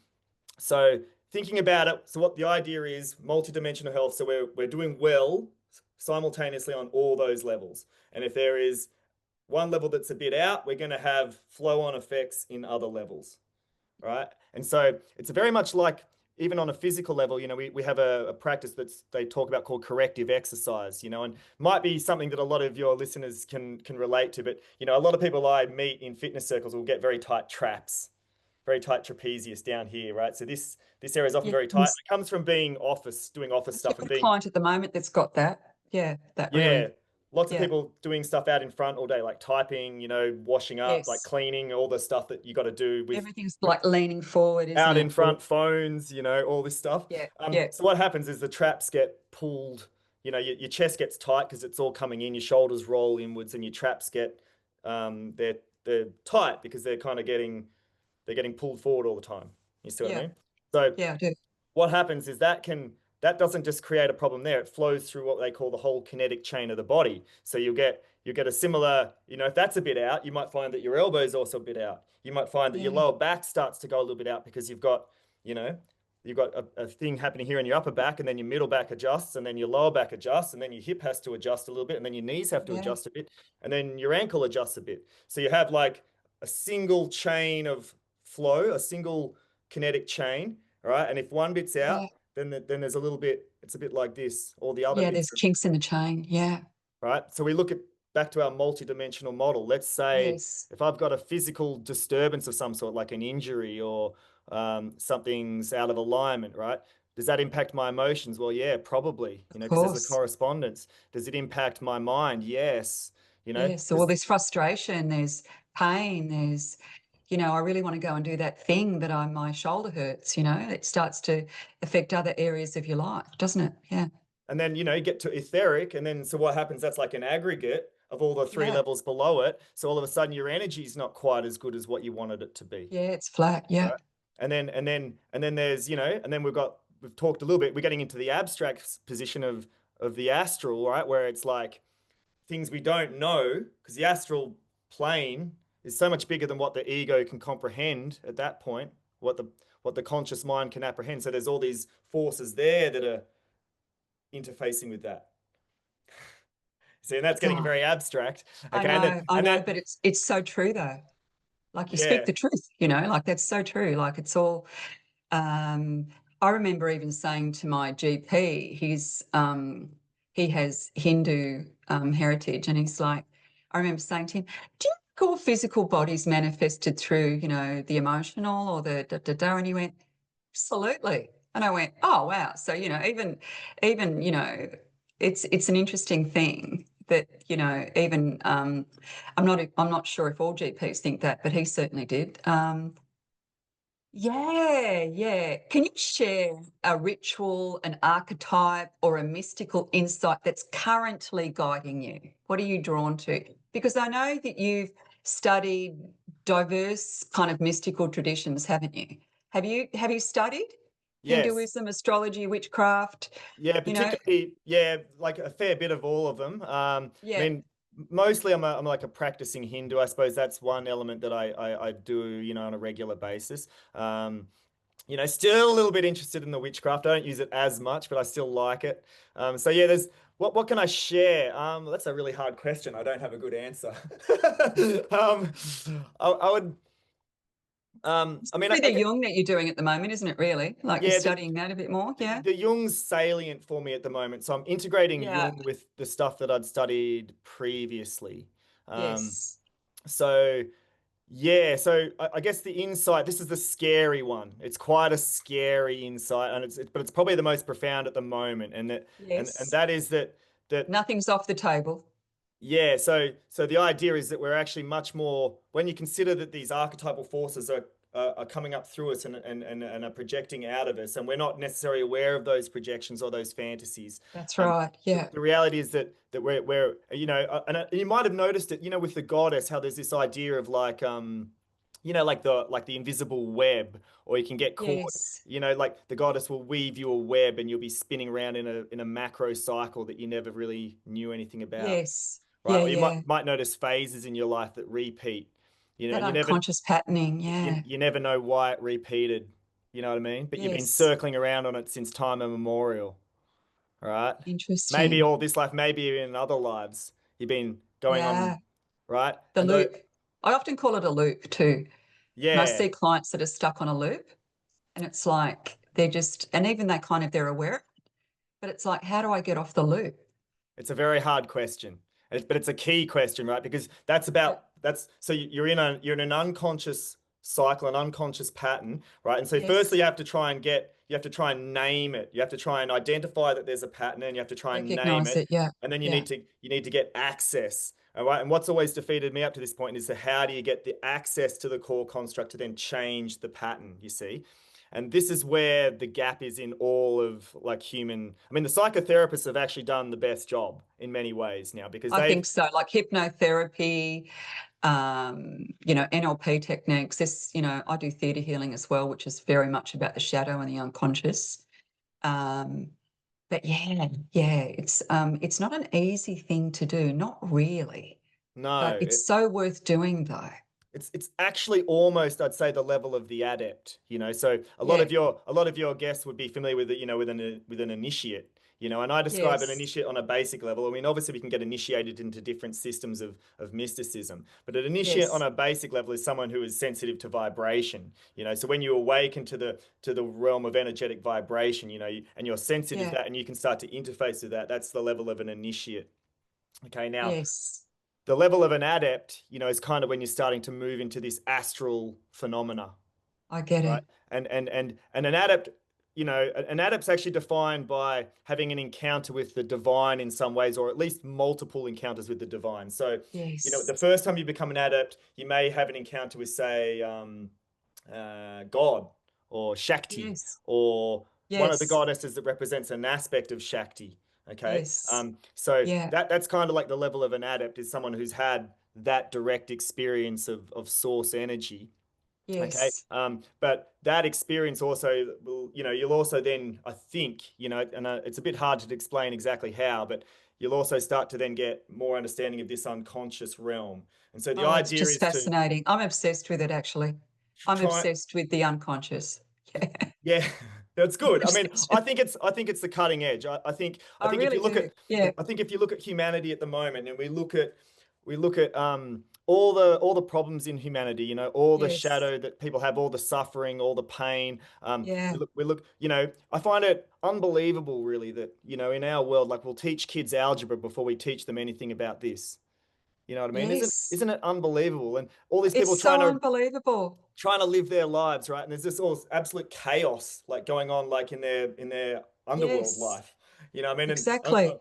so thinking about it, so what the idea is, multidimensional health. So we're doing well simultaneously on all those levels. And if there is one level that's a bit out, we're going to have flow-on effects in other levels, right? And so it's very much like even on a physical level, we have a practice they talk about called corrective exercise, and might be something that a lot of your listeners can relate to. But a lot of people I meet in fitness circles will get very tight traps, very tight trapezius down here, right? So this area is often very tight. Yes. It comes from being doing office Actually, stuff I've and got a being, client at the moment that's got that. Yeah, that yeah, really. lots of Yeah. people doing stuff out in front all day, like typing, washing up, like Yes. cleaning, all the stuff that you got to do Everything's with like leaning forward, isn't out in it? front, phones, all this stuff. Yeah. Yeah. So what happens is the traps get pulled, your chest gets tight because it's all coming in, your shoulders roll inwards, and your traps get they're tight because they're getting pulled forward all the time. You see what I Yeah. mean? So Yeah, I do. what happens is that doesn't just create a problem there. It flows through what they call the whole kinetic chain of the body. So you get a similar, if that's a bit out, you might find that your elbow is also a bit out. You might find that your Yeah. lower back starts to go a little bit out because you know, you've got a thing happening here in your upper back, and then your middle back adjusts, and then your lower back adjusts, and then your hip has to adjust a little bit, and then your knees have to Yeah. adjust a bit, and then your ankle adjusts a bit. So you have like a single chain of flow, a single kinetic chain, All right. And if one bit's out, Yeah. then there's a little bit, it's a bit like this, all the other Yeah, bits, there's kinks in the chain. Yeah. right? So we look at back to our multidimensional model. Let's say Yes. if I've got a physical disturbance of some sort, like an injury or something's out of alignment, right? Does that impact my emotions? Well, yeah, probably, Of because there's a course. correspondence. Does it impact my mind? Yes. Yeah. So all Does, this frustration, there's pain, there's, I really want to go and do that thing, but my shoulder hurts, it starts to affect other areas of your life, doesn't it? Yeah. and then, you get to etheric, and then so what happens? That's like an aggregate of all the three Yeah. levels below it. So all of a sudden your energy is not quite as good as what you wanted it to be. Yeah. It's flat. Yeah. Right. And then there's, and then we've talked a little bit, we're getting into the abstract position of the astral, right? Where it's like things we don't know, because the astral plane is so much bigger than what the ego can comprehend at that point, what the conscious mind can apprehend. So there's all these forces there that are interfacing with that. See, and that's getting God, very abstract. Okay, and then I and know, then but it's so true though. Like you speak yeah, the truth, like that's so true. Like it's all um I remember even saying to my GP, he has Hindu heritage, and he's like, I remember saying to him, do you think all physical bodies manifested through, the emotional or the da da da? And he went, absolutely. And I went, oh wow. So, even, it's an interesting thing that, even I'm not sure if all GPs think that, but he certainly did. Yeah, yeah. Can you share a ritual, an archetype, or a mystical insight that's currently guiding you? What are you drawn to? Because I know that you've studied diverse kind of mystical traditions, haven't you? Have you studied yes. Hinduism, astrology, witchcraft? Yeah, You know, particularly, yeah, like a fair bit of all of them. I yeah. mean, mostly I'm like a practicing Hindu. I suppose that's one element that I do, on a regular basis. Still a little bit interested in the witchcraft. I don't use it as much, but I still like it. So yeah, there's what can I share? That's a really hard question. I don't have a good answer. Um, I would, It's I mean, probably the Jung that you're doing at the moment, isn't it, really? Like you're yeah, studying that a bit more, the, yeah? the Jung's salient for me at the moment. So I'm integrating Yeah. Jung with the stuff that I'd studied previously. Um, Yes. so yeah, so I guess the insight, this is the scary one. It's quite a scary insight, and but it's probably the most profound at the moment. And Yes. that is that Nothing's off the table. yeah, so the idea is that we're actually much more when you consider that these archetypal forces are coming up through us and are projecting out of us, and we're not necessarily aware of those projections or those fantasies. That's Um, right. the, Yeah. the reality is that we're and you might have noticed it, with the goddess, how there's this idea of like like the invisible web, or you can get caught. Yes. Like the goddess will weave you a web, and you'll be spinning around in a macro cycle that you never really knew anything about, Yes. right? Yeah. Or you might Yeah. might notice phases in your life that repeat, That and you never unconscious patterning. you, Yeah. you never know why it repeated. You know what I mean? But you've been Yes. circling around on it since time immemorial, all right? Maybe Interesting. all this life, maybe even in other lives, you've been going on, Yeah. right? The And though, loop. I often call it a loop too. And I yeah, see clients that are stuck on a loop, and it's like and even they're aware, but it's like, how do I get off the loop? it's a very hard question, but it's a key question, right? Because Yeah. that's so you're in an unconscious cycle, an unconscious pattern, right? And so firstly, Yes. you have to try and name it. You have to try and identify that there's a pattern, and you have to try and name Recognize it, it. Yeah. and then Yeah. you need to get access. All right. And what's always defeated me up to this point is how do you get the access to the core construct to then change the pattern, you see? And this is where the gap is in all of like human. I mean, the psychotherapists have actually done the best job in many ways now because I they've, think so. Like hypnotherapy, NLP techniques. I do theatre healing as well, which is very much about the shadow and the unconscious. Um, but yeah, yeah, it's not an easy thing to do, not really, but no, it's so worth doing though. it's actually almost, I'd say, the level of the adept. So Yeah, a lot of your guests would be familiar with it, with an initiate. and I describe an Yes. initiate on a basic level. I mean, obviously we can get initiated into different systems of mysticism, but an initiate on Yes. a basic level is someone who is sensitive to vibration, so when you awaken to the realm of energetic vibration, and you're sensitive to Yeah. that and you can start to interface with that, that's the level of an initiate. Okay, now Yes. the level of an adept, is kind of when you're starting to move into this astral phenomena, I get right? it. And an adept's actually defined by having an encounter with the divine in some ways, or at least multiple encounters with the divine. So, Yes. the first time you become an adept, you may have an encounter with, say, God or Shakti, Yes. or one of the Yes. goddesses that represents an aspect of Shakti. Okay, Yes. so Yeah. that's kind of like the level of an adept, is someone who's had that direct experience of source energy. Okay. Yes. But that experience also will, you'll also then, I think, and it's a bit hard to explain exactly how, but you'll also start to then get more understanding of this unconscious realm. And so the Oh, it's idea just is to fascinating. I'm obsessed with it, actually. I'm try. obsessed with the unconscious. Yeah. Yeah, that's I'm good. I mean, obsessed I with. think it's the cutting edge. I I think if really you look at do. Yeah. I think if you look at humanity at the moment, and we look at all the problems in humanity, all the Yes. shadow that people have, all the suffering, all the pain. Yeah. I find it unbelievable, really, that in our world, like, we'll teach kids algebra before we teach them anything about this. You know what I mean? Isn't Yes. isn't it unbelievable? And all these It's people so unbelievable. trying to live their lives, right? And there's this all absolute chaos like going on, like in their underworld Yes. life. I mean, and Exactly.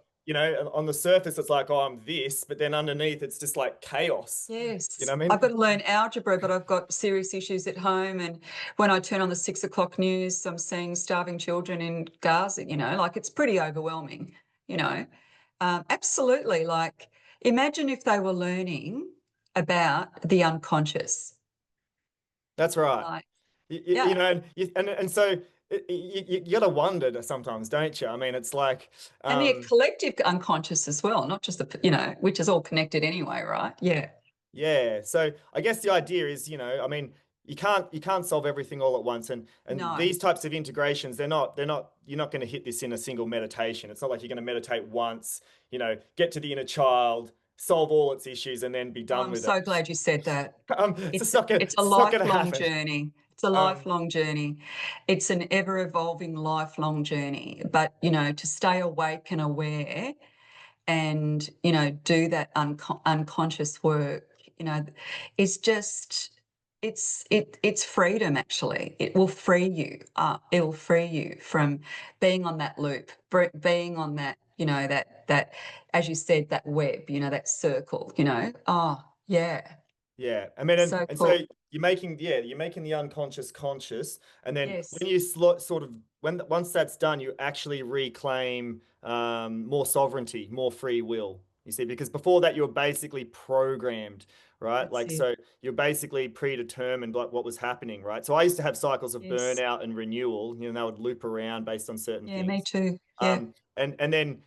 on the surface it's like, oh, I'm this, but then underneath it's just like chaos. You Yes. know what I I've mean? got to learn algebra, but I've got serious issues at home. And when I turn on the 6 o'clock news, I'm seeing starving children in Gaza, like it's pretty overwhelming, you know. Absolutely. Like, imagine if they were learning about the unconscious. That's right. Like, You yeah. know, and so you gotta wonder sometimes, don't you? I mean, it's like, And the um, collective unconscious as well, not just which is all connected anyway, right? Yeah. yeah. So I guess the idea is, I mean, you can't solve everything all at once. And No, these types of integrations, you're not going to hit this in a single meditation. It's not like you're going to meditate once, get to the inner child, solve all its issues, and then be done I'm with it. so glad you said that. It's It's just not gonna it's a it's not gonna lifelong happen. journey. It's a Um, lifelong journey. It's an ever evolving lifelong journey. But to stay awake and aware and do that unconscious work, is just it's freedom. Actually, it will free you up. It'll free you from being on that loop, being on that that as you said, that web, that circle. Oh yeah, Yeah, I mean, and, so and so cool. you're making the unconscious conscious, and then Yes, when sort of once that's done, you actually reclaim more sovereignty, more free will. You see, because before that, you're basically programmed, right? that's Like, it. so you're basically predetermined, like, what was happening, right? So I used to have cycles of Yes, burnout and renewal. They would loop around based on certain yeah, me things. too. Yeah, And then,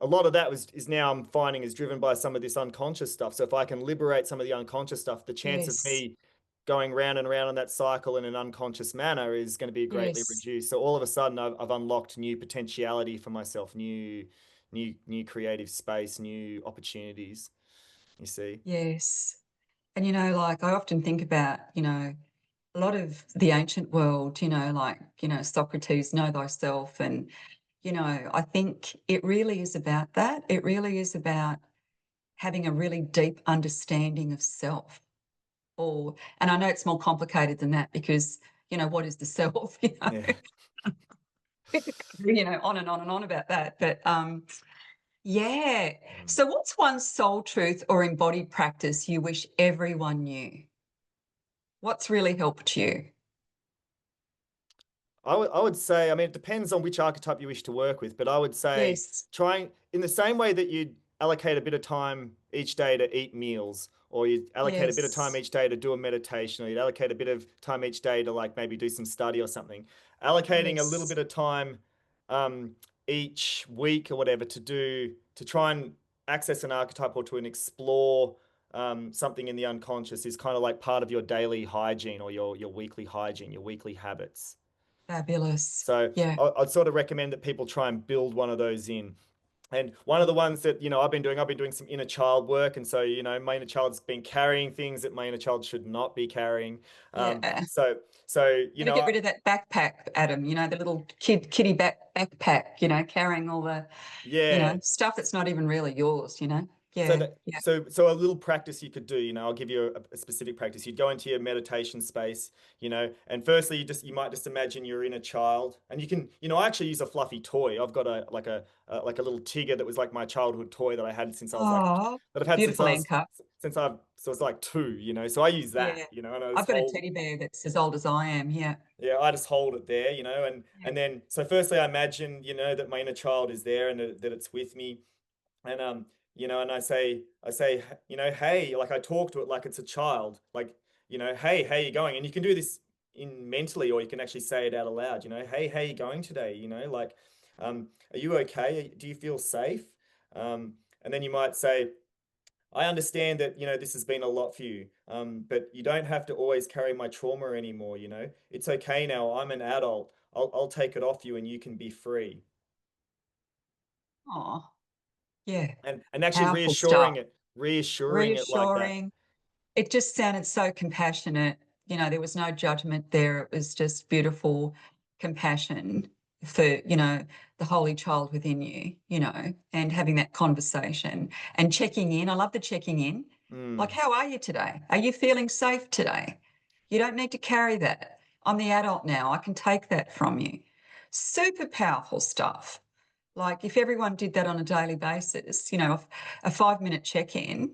a lot of that is now I'm finding is driven by some of this unconscious stuff. So if I can liberate some of the unconscious stuff, the chance of yes, me going round and around on that cycle in an unconscious manner is going to be greatly yes, reduced. So all of a sudden I've unlocked new potentiality for myself, new creative space, new opportunities, you see. yes. And like I often think about, a lot of the ancient world, like, Socrates, know thyself. And, I think it really is about that. It really is about having a really deep understanding of self. And I know it's more complicated than that because, what is the self? Yeah. On and on and on about that. But yeah. Mm. So what's one soul truth or embodied practice you wish everyone knew? What's really helped you? I would say, I mean, it depends on which archetype you wish to work with, but I would say Yes. trying in the same way that you allocate a bit of time each day to eat meals, or you allocate a bit of time Yes. each day to do a meditation, or you allocate a bit of time each day to, like, maybe do some study or something. Allocating a little Yes. bit of time um, each week or whatever to try and access an archetype or to explore something in the unconscious is kind of like part of your daily hygiene or your weekly hygiene, your weekly habits. Fabulous. So Yeah. I'd sort of recommend that people try and build one of those in. And one of the ones that, I've been doing some inner child work. And so, my inner child's been carrying things that my inner child should not be carrying. Yeah. So, Got to get rid of that backpack, Adam, the little kitty backpack, carrying all the, yeah. stuff that's not even really yours. So Yeah. that Yeah. so a little practice you could do, I'll give you a specific practice. You'd go into your meditation space, and firstly you might just imagine you're in a child, and you can, I actually use a fluffy toy. I've got a little tiger that was like my childhood toy that I had since I was like Oh, that I've had beautiful anchor. since I've so it's like two, so I use Yeah. that, and I just I've got a hold teddy bear that's as old as I am. Yeah. yeah, I just hold it there, and Yeah. and then so firstly I imagine, that my inner child is there and that it's with me. And and I say, hey, like I talk to it like it's a child, like, hey, how you going? And you can do this in mentally, or you can actually say it out aloud, hey, how you going today? Like, are you okay? Do you feel safe? And then you might say, I understand that, this has been a lot for you, but you don't have to always carry my trauma anymore, It's okay now. I'm an adult. I'll take it off you and you can be free. Oh, yeah. And actually Powerful stuff. reassuring it like that. Reassuring. It just sounded so compassionate. There was no judgment there. It was just beautiful compassion for, the holy child within you, and having that conversation and checking in. I love the checking in. Like, Mm. how are you today? Are you feeling safe today? You don't need to carry that. I'm the adult now. I can take that from you. Super powerful stuff. Like, if everyone did that on a daily basis, a 5 minute check in,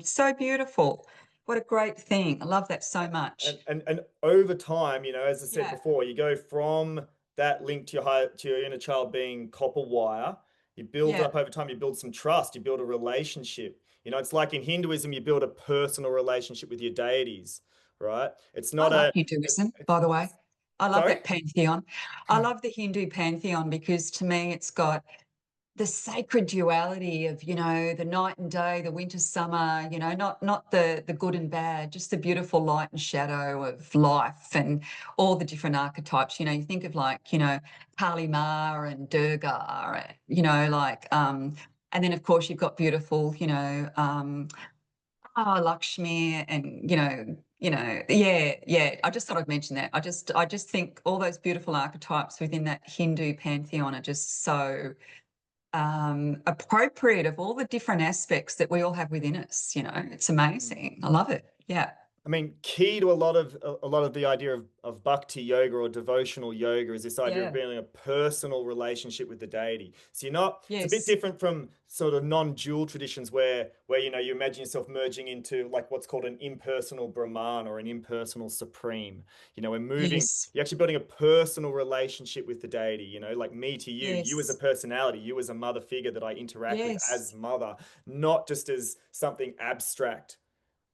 so beautiful. What a great thing. I love that so much. And over time, as I said Yeah. before, you go from that link to your inner child being copper wire. You build Yeah. up over time, you build some trust, you build a relationship. It's like in Hinduism, you build a personal relationship with your deities, right? It's I not love a Hinduism, by the way. I love sorry? that pantheon. I love the Hindu pantheon because to me it's got the sacred duality of, the night and day, the winter, summer, not the good and bad, just the beautiful light and shadow of life and all the different archetypes. You think of like, Kali Ma and Durga, and then of course you've got beautiful, Lakshmi and, yeah, yeah. I just thought I'd mention that. I just think all those beautiful archetypes within that Hindu pantheon are just so appropriate of all the different aspects that we all have within us. It's amazing. I love it. Yeah. I mean, key to a lot of the idea of bhakti yoga or devotional yoga is this idea of Yeah. building a personal relationship with the deity. So it's a bit Yes. different from sort of non-dual traditions where you imagine yourself merging into like what's called an impersonal Brahman or an impersonal supreme. We're moving, Yes. you're actually building a personal relationship with the deity, like me to you as a Yes. personality, you as a mother figure that I interact with Yes. as mother, not just as something abstract.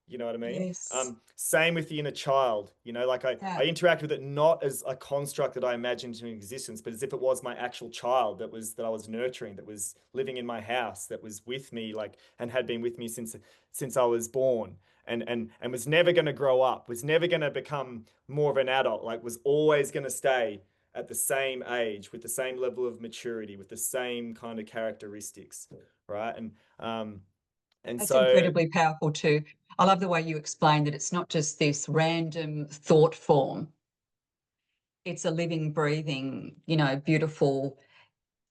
You know what I mean? Yes. Same with the inner child. Like I Yeah. interact with it not as a construct that I imagined in existence, but as if it was my actual child that I was nurturing, that was living in my house, that was with me, like, and had been with me since I was born, and was never going to grow up, was never going to become more of an adult, like was always going to stay at the same age, with the same level of maturity, with the same kind of characteristics, right? And That's so. incredibly powerful too. I love the way you explain that it's not just this random thought form. It's a living, breathing, beautiful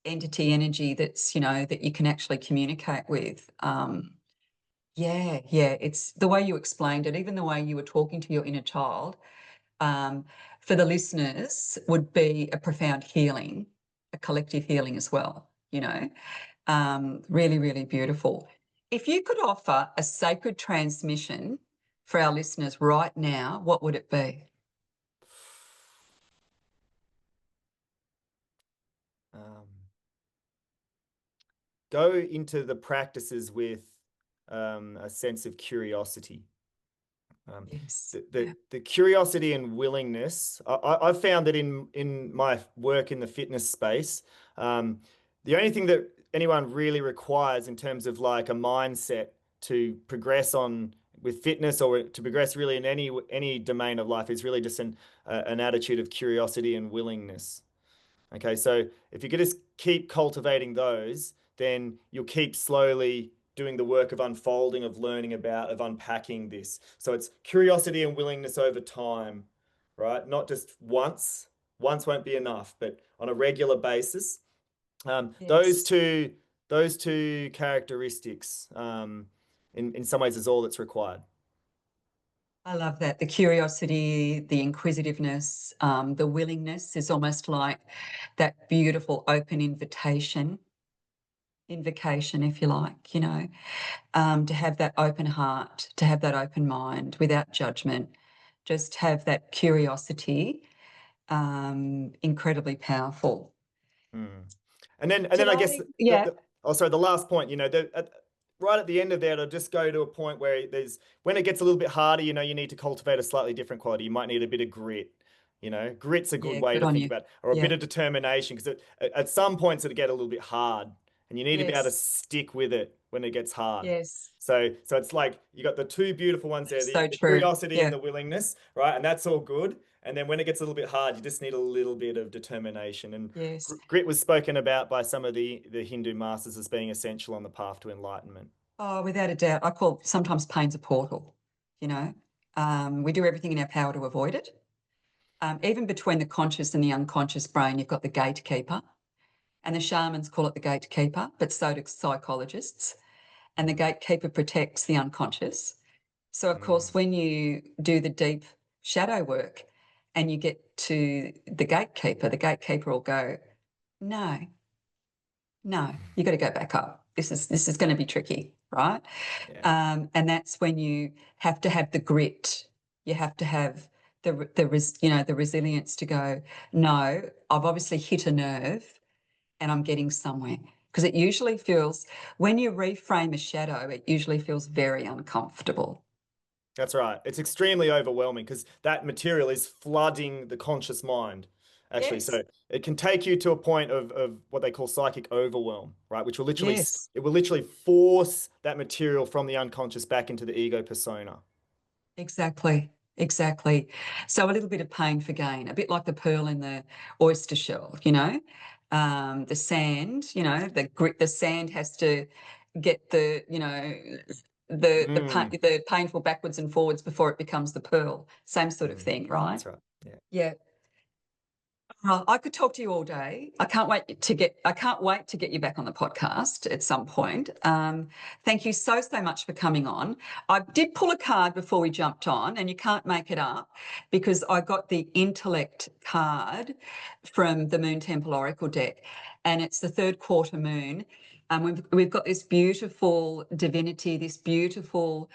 entity energy that's, that you can actually communicate with. Yeah, yeah. It's the way you explained it, even the way you were talking to your inner child, um, for the listeners would be a profound healing, a collective healing as well. Really, really beautiful. If you could offer a sacred transmission for our listeners right now, what would it be? Um, Go into the practices with a sense of curiosity. Um, Yes. Yeah. the curiosity and willingness. I've found that in my work in the fitness space, um, the only thing that anyone really requires in terms of like a mindset to progress on with fitness or to progress really in any domain of life is really just an attitude of curiosity and willingness. Okay, so if you could just keep cultivating those, then you'll keep slowly doing the work of unfolding, of learning about, of unpacking this. So it's curiosity and willingness over time, right? Not just once. Once won't be enough, but on a regular basis. Um, those Yes. two, those two characteristics, in some ways, is all that's required. I love that. The curiosity, the inquisitiveness, the willingness is almost like that beautiful open invocation, if you like, to have that open heart, to have that open mind without judgment, just have that curiosity, incredibly powerful. Mm. And then Did I guess I? Yeah. the last point, right at the end of that, it'll just go to a point where when it gets a little bit harder, you need to cultivate a slightly different quality. You might need a bit of grit. Grit's a good Yeah, way good to on think you. about it, or a Yeah. bit of determination, because at some points it'll get a little bit hard, and you need to be able to Yes. stick with it when it gets hard. Yes. So it's like you got the two beautiful ones That there, is so the true. curiosity and Yeah. the willingness, right? And that's all good. And then when it gets a little bit hard, you just need a little bit of determination. And Yes. grit was spoken about by some of the Hindu masters as being essential on the path to enlightenment. Oh, without a doubt. I call sometimes pain's a portal, you know. We do everything in our power to avoid it. Even between the conscious and the unconscious brain, you've got the gatekeeper, and the shamans call it the gatekeeper, but so do psychologists. And the gatekeeper protects the unconscious. So, of course, Mm. when you do the deep shadow work and you get to the gatekeeper will go, no, no, you got to go back up. This is going to be tricky, right? Yeah, And that's when you have to have the grit. You have to have the resilience to go, no, I've obviously hit a nerve and I'm getting somewhere. Because it usually feels, when you reframe a shadow, it usually feels very uncomfortable. that's right. It's extremely overwhelming because that material is flooding the conscious mind, actually. Yes. So it can take you to a point of what they call psychic overwhelm, right? Which will literally Yes. it will literally force that material from the unconscious back into the ego persona. Exactly. Exactly. So a little bit of pain for gain, a bit like the pearl in the oyster shell, the sand, the sand has to get Mm, the painful backwards and forwards before it becomes the pearl. Same sort of thing, right? that's right. Yeah. Yeah. Oh, I could talk to you all day. I can't wait to get you back on the podcast at some point. Thank you so much for coming on. I did pull a card before we jumped on, and you can't make it up because I got the intellect card from the Moon Temple Oracle deck, and it's the third quarter moon. We've got this beautiful divinity, this beautiful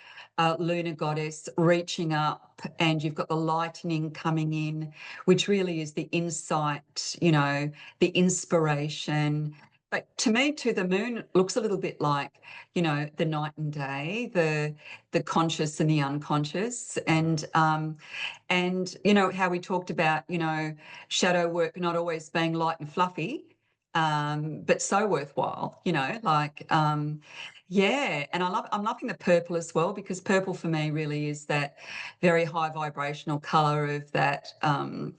lunar goddess reaching up, and you've got the lightning coming in, which really is the insight, the inspiration. But to me, too, the moon looks a little bit like, the night and day, the conscious and the unconscious, and how we talked about, shadow work not always being light and fluffy, but so worthwhile, yeah. And I'm loving the purple as well, because purple for me really is that very high vibrational color of that, the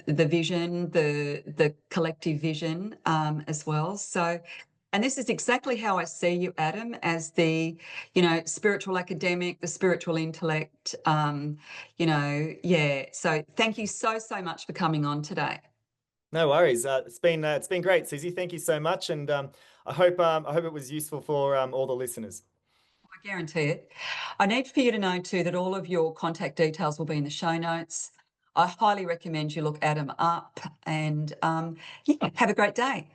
vision, the collective vision, as well. So, and this is exactly how I see you, Adam, as the, spiritual academic, the spiritual intellect, yeah. So thank you so much for coming on today. No worries. It's been great, Susie. Thank you so much, and I hope it was useful for all the listeners. I guarantee it. I need for you to know too that all of your contact details will be in the show notes. I highly recommend you look Adam up, and yeah, have a great day.